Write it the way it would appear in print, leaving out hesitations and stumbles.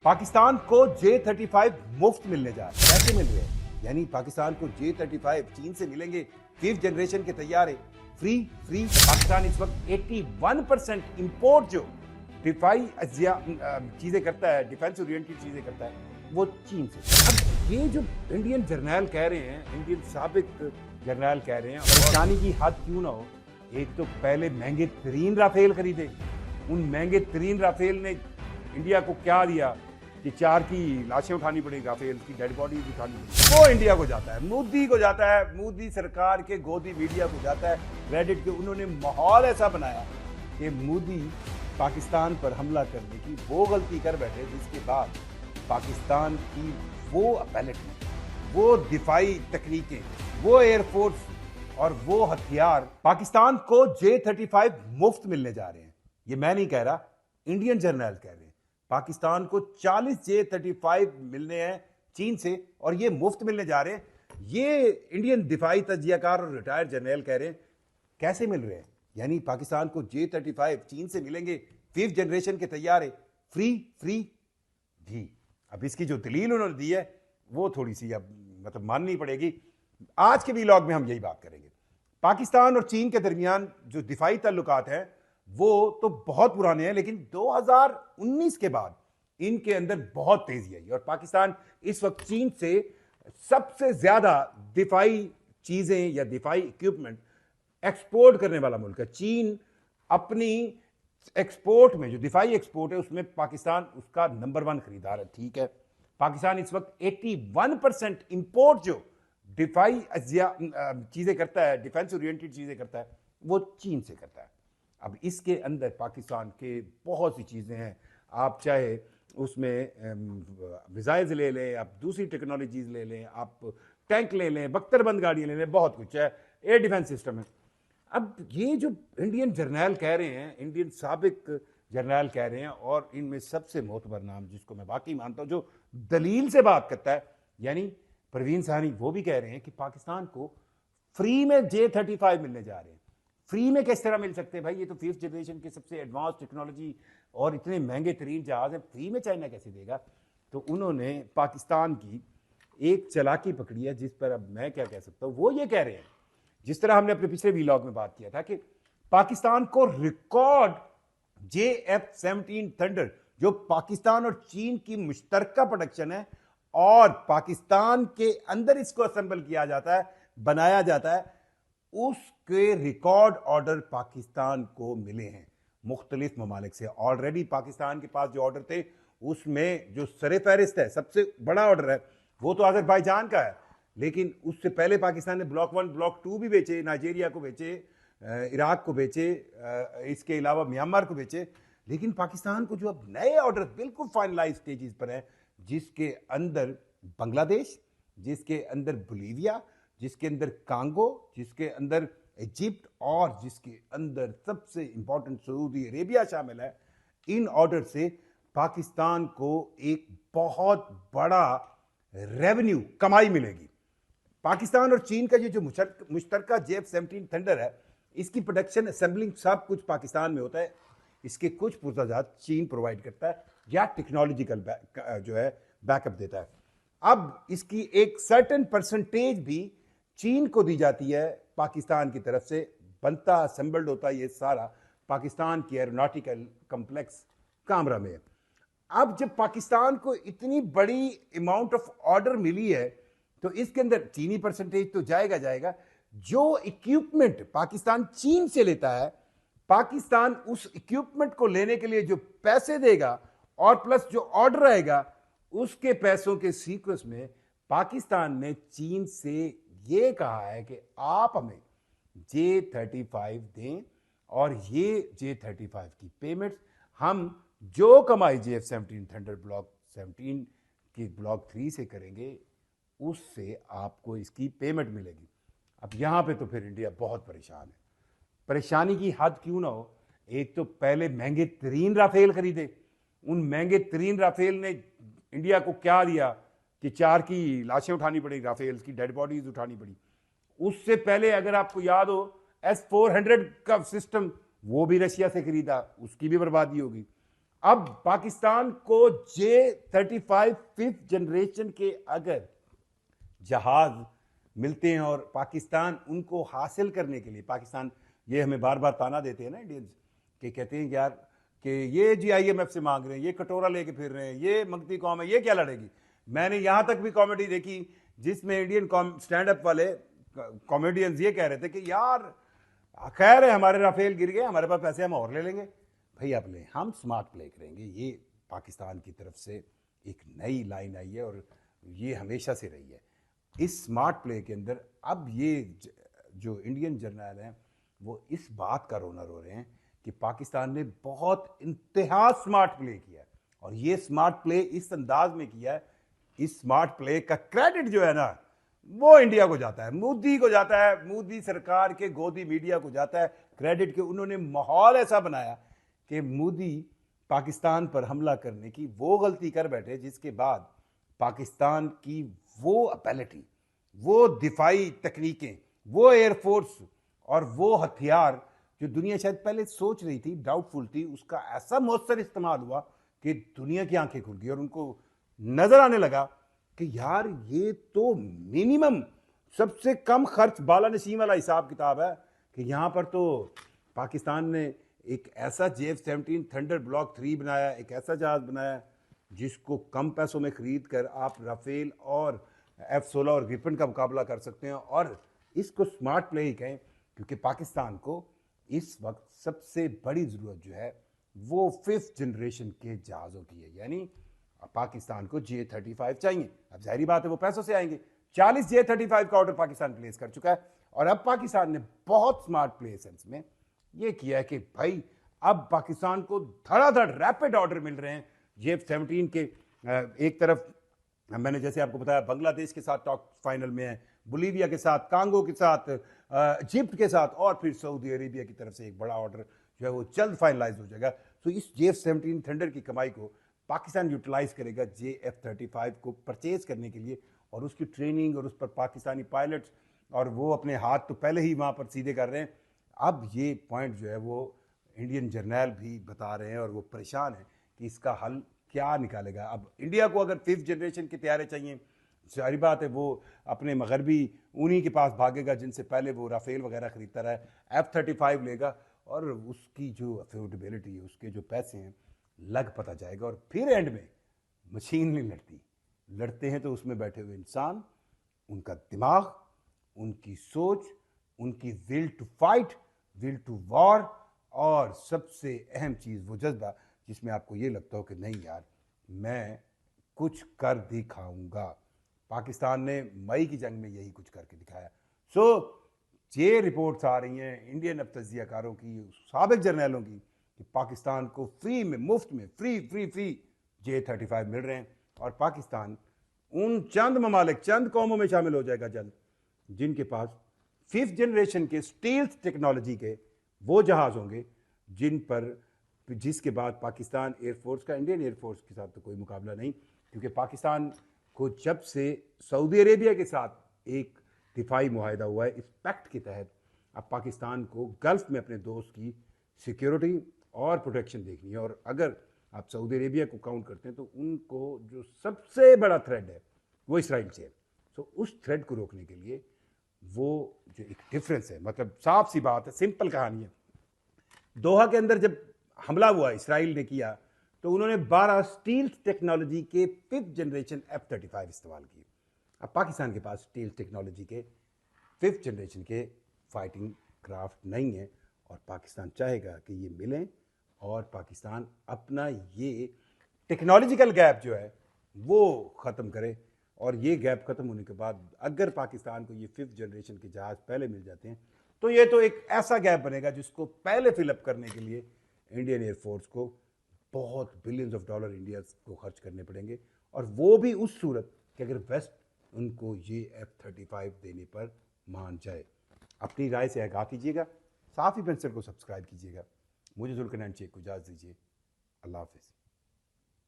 पाकिस्तान को J-35 मुफ्त मिलने जा रहे हैं। कैसे मिल रहे हैं? यानी पाकिस्तान को J-35 चीन से मिलेंगे। 5th जनरेशन के तैयार है। फ्री पाकिस्तान इस वक्त 81% इंपोर्ट जो डिफाई चीजें करता है, डिफेंस ओरिएंटेड चीजें करता है, वो चीन से। अब ये जो इंडियन जर्नैल कह रहे हैं, इंडियन साबिक जर्नैल कह रहे हैं, परेशानी की हद क्यों ना हो। एक तो पहले महंगे तरीन राफेल खरीदे, उन महंगे तरीन राफेल ने इंडिया को क्या दिया कि 4 की लाशें उठानी पड़ी, राफेल की डेड बॉडी उठानी पड़ी। वो इंडिया को जाता है, मोदी को जाता है, मोदी सरकार के गोदी मीडिया को जाता है क्रेडिट के। उन्होंने माहौल ऐसा बनाया कि मोदी पाकिस्तान पर हमला करने की वो गलती कर बैठे, जिसके बाद पाकिस्तान की वो एबिलिटी, वो दिफाई तकनीकें, वो एयरफोर्स और वो हथियार पाकिस्तान को J-35 मुफ्त मिलने जा रहे हैं। ये मैं नहीं कह रहा, इंडियन जर्नल कह रहे हैं। पाकिस्तान को 40 J-35 मिलने हैं चीन से और ये मुफ्त मिलने जा रहे हैं। ये इंडियन दिफाई तजियाकार और रिटायर्ड जर्नल कह रहे हैं। कैसे मिल रहे हैं? यानी पाकिस्तान को J-35 चीन से मिलेंगे, 5th जनरेशन के तैयार है। फ्री जी। अब इसकी जो दलील उन्होंने दी है वो थोड़ी सी अब मतलब माननी पड़ेगी। आज के व्लॉग में हम यही बात करेंगे। पाकिस्तान और चीन के दरमियान जो दिफाई ताल्लुकात हैं वो तो बहुत पुराने हैं, लेकिन 2019 के बाद इनके अंदर बहुत तेजी आई और पाकिस्तान इस वक्त चीन से सबसे ज्यादा दिफाई चीजें या दिफाई इक्विपमेंट एक्सपोर्ट करने वाला मुल्क है। चीन अपनी एक्सपोर्ट में, जो दिफाई एक्सपोर्ट है, उसमें पाकिस्तान उसका नंबर 1 खरीदार है। ठीक है, पाकिस्तान इस वक्त 81% इंपोर्ट जो डिफाई चीजें करता है, डिफेंस ओरिएंटेड चीजें करता है, वो चीन से करता है। अब इसके अंदर पाकिस्तान के बहुत सी चीज़ें हैं। आप चाहे उसमें मिसाइल्स ले लें, आप दूसरी टेक्नोलॉजीज ले लें, आप टैंक ले लें, बख्तरबंद गाड़ियाँ ले लें, बहुत कुछ है, एयर डिफेंस सिस्टम है। अब ये जो इंडियन जर्नैल कह रहे हैं, इंडियन साबिक जर्नैल कह रहे हैं, और इनमें सबसे मोतबर नाम जिसको मैं वाकई मानता हूँ, जो दलील से बात करता है, यानी परवीन साहनी, वो भी कह रहे हैं कि पाकिस्तान को फ्री में J-35 मिलने जा रहे हैं। फ्री में किस तरह मिल सकते हैं भाई? ये तो 5th जनरेशन के सबसे एडवांस टेक्नोलॉजी और इतने महंगे तरीन जहाज हैं, फ्री में चाइना कैसे देगा? तो उन्होंने पाकिस्तान की एक चालाकी पकड़ी है, जिस पर अब मैं क्या कह सकता हूँ। वो ये कह रहे हैं, जिस तरह हमने अपने पिछले व्लॉग में बात किया था, कि पाकिस्तान को रिकॉर्ड JF-17 थंडर, जो पाकिस्तान और चीन की मुश्तरका प्रोडक्शन है और पाकिस्तान के अंदर इसको असेंबल किया जाता है, बनाया जाता है, उसके रिकॉर्ड ऑर्डर पाकिस्तान को मिले हैं मुख्तलिफ ममालिक से। ऑलरेडी पाकिस्तान के पास जो ऑर्डर थे, उसमें जो सरे फहरिस्त है, सबसे बड़ा ऑर्डर है, वो तो अजरबैजान का है। लेकिन उससे पहले पाकिस्तान ने ब्लॉक 1 ब्लॉक 2 भी बेचे, नाइजीरिया को बेचे, इराक को बेचे, इसके अलावा म्यांमार को बेचे। लेकिन पाकिस्तान को जो अब नए ऑर्डर बिल्कुल फाइनलाइज स्टेजेस पर है, जिसके अंदर बांग्लादेश, जिसके अंदर बोलीविया, जिसके अंदर कांगो, जिसके अंदर इजिप्ट और जिसके अंदर सबसे इंपॉर्टेंट सऊदी अरेबिया शामिल है, इन ऑर्डर से पाकिस्तान को एक बहुत बड़ा रेवेन्यू कमाई मिलेगी। पाकिस्तान और चीन का ये जो मुश्तरका JF-17 थंडर है, इसकी प्रोडक्शन, असेंबलिंग सब कुछ पाकिस्तान में होता है। इसके कुछ पुर्जाजात चीन प्रोवाइड करता है या टेक्नोलॉजिकल जो है बैकअप देता है। अब इसकी एक सर्टेन परसेंटेज भी चीन को दी जाती है पाकिस्तान की तरफ से। बनता असेंबल्ड होता है ये सारा पाकिस्तान की एरोनॉटिकल कॉम्प्लेक्स कामरा में। अब जब पाकिस्तान को इतनी बड़ी अमाउंट ऑफ ऑर्डर मिली है, तो इसके अंदर चीनी परसेंटेज तो जाएगा। जो इक्विपमेंट पाकिस्तान चीन से लेता है, पाकिस्तान उस इक्विपमेंट को लेने के लिए जो पैसे देगा और प्लस जो ऑर्डर आएगा, उसके पैसों के सीक्वेंस में पाकिस्तान ने चीन से ये कहा है कि आप हमें J-35 दें और ये J-35 की पेमेंट्स हम जो कमाई JF-17 थंडर ब्लॉक 17 की ब्लॉक 3 से करेंगे, उससे आपको इसकी पेमेंट मिलेगी। अब यहां पे तो फिर इंडिया बहुत परेशान है। परेशानी की हद क्यों ना हो। एक तो पहले महंगे तरीन राफेल खरीदे, उन महंगे तरीन राफेल ने इंडिया को क्या दिया कि 4 की लाशें उठानी पड़ी, राफेल की डेड बॉडीज उठानी पड़ी। उससे पहले अगर आपको याद हो, S-400 का सिस्टम, वो भी रशिया से खरीदा, उसकी भी बर्बादी होगी। अब पाकिस्तान को J-35 5th जनरेशन के अगर जहाज मिलते हैं और पाकिस्तान उनको हासिल करने के लिए, पाकिस्तान ये हमें बार बार ताना देते हैं ना इंडियंस, कि कहते हैं कि यार कि ये जी IMF से मांग रहे हैं, ये कटोरा लेके फिर रहे हैं, ये मंगती कौम है, ये क्या लड़ेगी। मैंने यहां तक भी कॉमेडी देखी जिसमें इंडियन स्टैंड अप वाले कॉमेडियंस ये कह रहे थे कि यार खैर है हमारे राफेल गिर गए, हमारे पास पैसे हम और ले लेंगे। भाई अब ले, हम स्मार्ट प्ले करेंगे। ये पाकिस्तान की तरफ से एक नई लाइन आई है और ये हमेशा से रही है। इस स्मार्ट प्ले के अंदर अब ये जो इंडियन जर्नल हैं वो इस बात का रोना रो रहे हैं कि पाकिस्तान ने बहुत इंतहा स्मार्ट प्ले किया है और ये स्मार्ट प्ले इस अंदाज में किया है। इस स्मार्ट प्ले का क्रेडिट जो है ना वो इंडिया को जाता है, मोदी को जाता है, मोदी सरकार के गोदी मीडिया को जाता है क्रेडिट के। उन्होंने माहौल ऐसा बनाया कि मोदी पाकिस्तान पर हमला करने की वो गलती कर बैठे जिसके बाद पाकिस्तान की वो एबिलिटी, वो दिफाई तकनीकें, वो एयरफोर्स और वो हथियार जो दुनिया शायद पहले सोच रही थी, डाउटफुल थी, उसका ऐसा मौसर इस्तेमाल हुआ कि दुनिया की आंखें खुल गई और उनको नजर आने लगा कि यार ये तो मिनिमम सबसे कम खर्च बाला नशीम वाला हिसाब किताब है कि यहां पर तो पाकिस्तान ने एक ऐसा JF-17 थंडर ब्लॉक 3 बनाया, एक ऐसा जहाज बनाया जिसको कम पैसों में खरीद कर आप राफेल और F-16 और ग्रिफन का मुकाबला कर सकते हैं। और इसको स्मार्ट प्ले ही कहें क्योंकि पाकिस्तान को इस वक्त सबसे बड़ी ज़रूरत जो है वो 5th जनरेशन के जहाज़ों की है। यानी पाकिस्तान को J-35 चाहिए। अब जाहिर बात है वो पैसों से आएंगे। 40 J-35 का ऑर्डर पाकिस्तान प्लेस कर चुका है और अब पाकिस्तान ने बहुत स्मार्ट प्ले सेंस में ये किया है कि भाई अब पाकिस्तान को धड़ाधड़ रैपिड ऑर्डर मिल रहे हैं J-17 के। एक तरफ मैंने जैसे आपको बताया बांग्लादेश के साथ टॉक फाइनल में है, बोलीविया के साथ, कांगो के साथ, इजिप्ट के साथ और फिर सऊदी अरेबिया की तरफ से एक बड़ा ऑर्डर जो है वो जल्द फाइनलाइज हो जाएगा। तो इस JF-17 थंडर की कमाई को पाकिस्तान यूटिलाइज करेगा JF-35 को परचेज करने के लिए और उसकी ट्रेनिंग और उस पर पाकिस्तानी पायलट्स और वो अपने हाथ तो पहले ही वहाँ पर सीधे कर रहे हैं। अब ये पॉइंट जो है वो इंडियन जर्नल भी बता रहे हैं और वो परेशान है कि इसका हल क्या निकालेगा। अब इंडिया को अगर 5th जनरेशन के तैयारे चाहिए, सारी बात है वो अपने मगरबी उन्हीं के पास भागेगा जिनसे पहले वो राफेल वगैरह खरीदता रहा है, F-35 लेगा और उसकी जो अफोर्डेबिलिटी है, उसके जो पैसे हैं लग पता जाएगा। और फिर एंड में मशीन नहीं लड़ती, लड़ते हैं तो उसमें बैठे हुए इंसान, उनका दिमाग, उनकी सोच, उनकी will to fight, will to war और सबसे अहम चीज़ वो जज्बा जिसमें आपको ये लगता हो कि नहीं यार मैं कुछ कर दिखाऊंगा। पाकिस्तान ने मई की जंग में यही कुछ करके दिखाया। सो ये रिपोर्ट्स आ रही हैं इंडियन अब तजियाकारों की, साबिक जर्नलों की कि पाकिस्तान को फ्री में, मुफ्त में, फ्री J-35 मिल रहे हैं और पाकिस्तान उन चंद ममालिक, चंद कौमों में शामिल हो जाएगा जल्द जिनके पास 5th जनरेशन के स्टील्थ टेक्नोलॉजी के वो जहाज होंगे जिन पर जिसके बाद पाकिस्तान एयरफोर्स का इंडियन एयरफोर्स के साथ तो कोई मुकाबला नहीं, क्योंकि पाकिस्तान को जब से सऊदी अरेबिया के साथ एक दिफाई मुआहदा हुआ है इस पैक्ट के तहत, अब पाकिस्तान को गल्फ में अपने दोस्त की सिक्योरिटी और प्रोटेक्शन देखनी है। और अगर आप सऊदी अरेबिया को काउंट करते हैं तो उनको जो सबसे बड़ा थ्रेड है वो इसराइल से है। तो उस थ्रेड को रोकने के लिए वो जो एक डिफरेंस है, मतलब साफ सी बात है, सिंपल कहानी है, दोहा के अंदर जब हमला हुआ इसराइल ने किया तो उन्होंने 12 स्टील्थ टेक्नोलॉजी के 5th जनरेशन F-35 इस्तेमाल किए। अब पाकिस्तान के पास स्टील्थ टेक्नोलॉजी के 5th जनरेशन के फाइटिंग क्राफ्ट नहीं है और पाकिस्तान चाहेगा कि ये मिलें और पाकिस्तान अपना ये टेक्नोलॉजिकल गैप जो है वो ख़त्म करे। और ये गैप ख़त्म होने के बाद अगर पाकिस्तान को ये 5th जनरेशन के जहाज़ पहले मिल जाते हैं तो ये तो एक ऐसा गैप बनेगा जिसको पहले फिलअप करने के लिए इंडियन एयरफोर्स को बहुत बिलियंस ऑफ डॉलर इंडिया को खर्च करने पड़ेंगे। और वो भी उस सूरत कि अगर वेस्ट उनको ये F-35 देने पर मान जाए। अपनी राय से आगाह कीजिएगा, साथ ही पेंसिल को सब्सक्राइब कीजिएगा। मुझे जुल्करनैन शेख को इजाज़त दीजिए। अल्लाह हाफिज़।